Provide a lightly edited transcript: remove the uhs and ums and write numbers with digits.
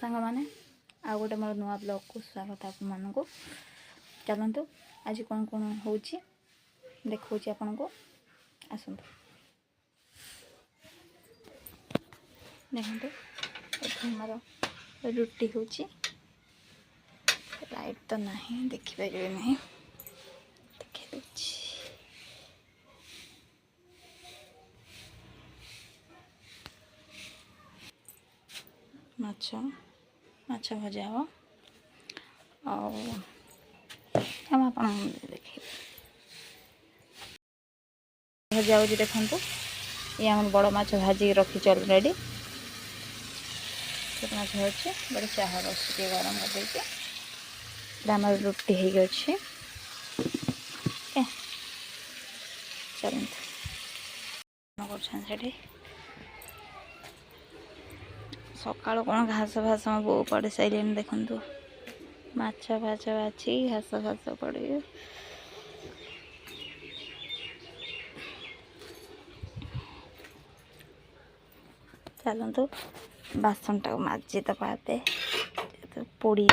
सांग मैंने आ गोटे मोर नुआ ब्लॉग को स्वागत आप मानक चलतु आज कौन कौन हो देखा आपण को आसतु देखो आमर रुटी हो लाइट तो नहीं देखिपारे नहीं देखे माछ माछ भजा हम हम आप देखे भजा हो देखु ये आम बड़ माछ भाजी रखी अलरेडी माछ अच्छे बड़े चाह बस गरम कर आम रुटी हो चलते सका कौन घास फास बो पड़े सारे देखु माछ फाछ बाछी घास फास पड़े चलतु बासन टाक माजी दबा पोड़ी